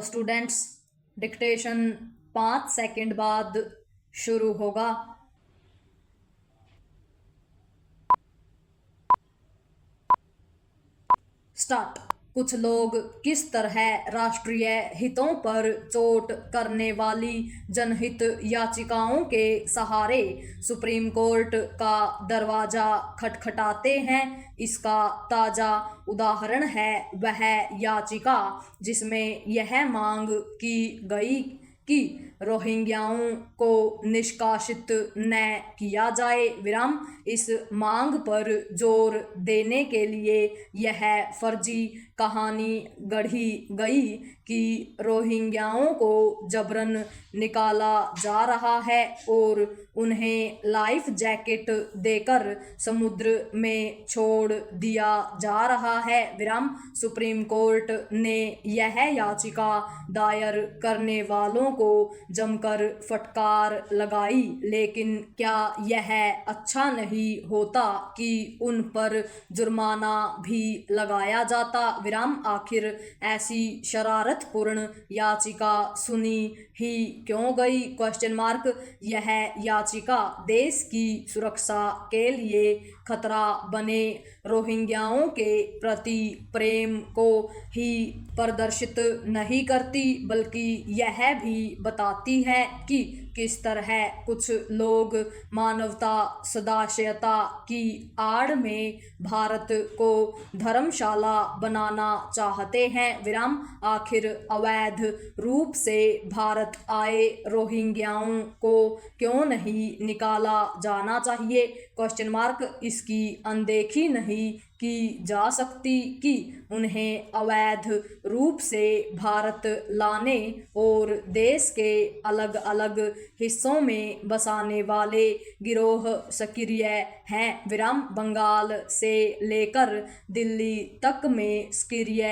Students, dictation 5 second बाद शुरू होगा। स्टार्ट। कुछ लोग किस तरह राष्ट्रीय हितों पर चोट करने वाली जनहित याचिकाओं के सहारे सुप्रीम कोर्ट का दरवाजा खटखटाते हैं, इसका ताज़ा उदाहरण है वह याचिका जिसमें यह मांग की गई कि रोहिंग्याओं को निष्कासित न किया जाए। विराम। इस मांग पर जोर देने के लिए यह फर्जी कहानी गढ़ी गई कि रोहिंग्याओं को जबरन निकाला जा रहा है और उन्हें लाइफ जैकेट देकर समुद्र में छोड़ दिया जा रहा है। विराम। सुप्रीम कोर्ट ने यह याचिका दायर करने वालों को जमकर फटकार लगाई, लेकिन क्या यह अच्छा नहीं होता कि उन पर जुर्माना भी लगाया जाता? विराम। आखिर ऐसी शरारतपूर्ण याचिका सुनी ही क्यों गई? Question mark. यह याचिका देश की सुरक्षा के लिए खतरा बने रोहिंग्याओं के प्रति प्रेम को ही प्रदर्शित नहीं करती, बल्कि यह भी बताती है कि किस तरह कुछ लोग मानवता सदाशयता की आड़ में भारत को धर्मशाला बनाना चाहते हैं। विराम। आखिर अवैध रूप से भारत आए रोहिंग्याओं को क्यों नहीं निकाला जाना चाहिए? Question mark. इसकी अनदेखी नहीं की जा सकती कि उन्हें अवैध रूप से भारत लाने और देश के अलग अलग हिस्सों में बसाने वाले गिरोह सक्रिय हैं। विराम। बंगाल से लेकर दिल्ली तक में सक्रिय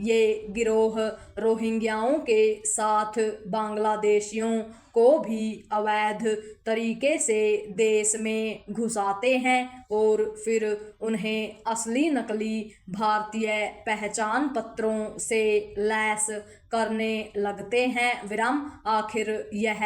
ये गिरोह रोहिंग्याओं के साथ बांग्लादेशियों को भी अवैध तरीके से देश में घुसाते हैं और फिर उन्हें असली नकली भारतीय पहचान पत्रों से लैस करने लगते हैं। विराम। आखिर यह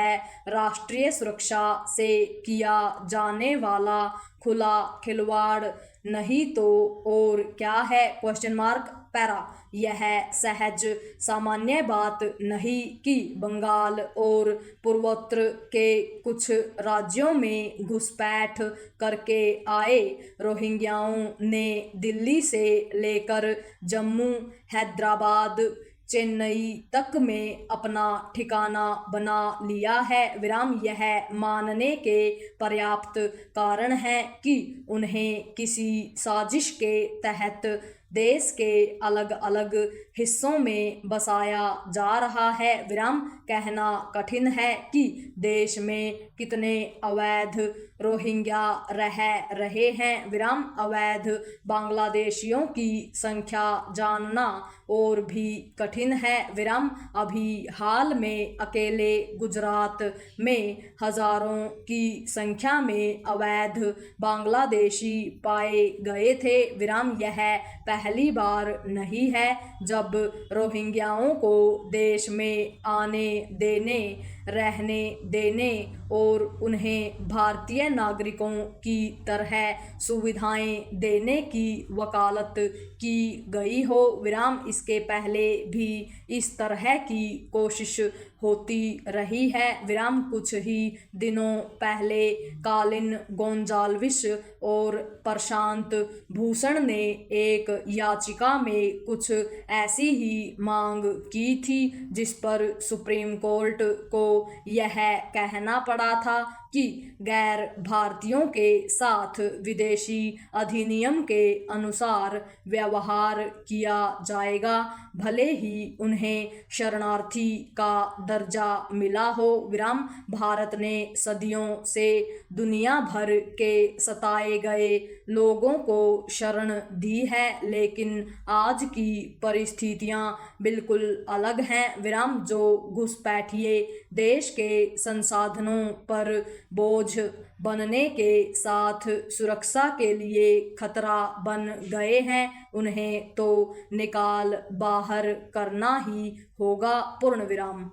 राष्ट्रीय सुरक्षा से किया जाने वाला खुला खिलवाड़ नहीं तो और क्या है? Question mark. पैरा। यह सहज सामान्य बात नहीं कि बंगाल और पूर्वोत्तर के कुछ राज्यों में घुसपैठ करके आए रोहिंग्याओं ने दिल्ली से लेकर जम्मू, हैदराबाद, चेन्नई तक में अपना ठिकाना बना लिया है। विराम। यह मानने के पर्याप्त कारण है कि उन्हें किसी साजिश के तहत देश के अलग अलग हिस्सों में बसाया जा रहा है। विराम। कहना कठिन है कि देश में कितने अवैध रोहिंग्या रह रहे हैं। विराम। अवैध बांग्लादेशियों की संख्या जानना और भी कठिन है। विराम। अभी हाल में अकेले गुजरात में हजारों की संख्या में अवैध बांग्लादेशी पाए गए थे। विराम। यह पहली बार नहीं है जब रोहिंग्याओं को देश में आने देने, रहने देने और उन्हें भारतीय नागरिकों की तरह सुविधाएं देने की वकालत की गई हो। विराम। इसके पहले भी इस तरह की कोशिश होती रही है। विराम। कुछ ही दिनों पहले कालिन गोंजाल्विस और प्रशांत भूषण ने एक याचिका में कुछ ऐसी ही मांग की थी, जिस पर सुप्रीम कोर्ट को यह कहना पड़ा था कि गैर भारतीयों के साथ विदेशी अधिनियम के अनुसार व्यवहार किया जाएगा, भले ही उन्हें शरणार्थी का दर्जा मिला हो। विराम। भारत ने सदियों से दुनिया भर के सताए गए लोगों को शरण दी है, लेकिन आज की परिस्थितियां बिल्कुल अलग हैं। विराम। जो घुसपैठिए देश के संसाधनों पर बोझ बनने के साथ सुरक्षा के लिए खतरा बन गए हैं, उन्हें तो निकाल बाहर करना ही होगा। पूर्ण विराम।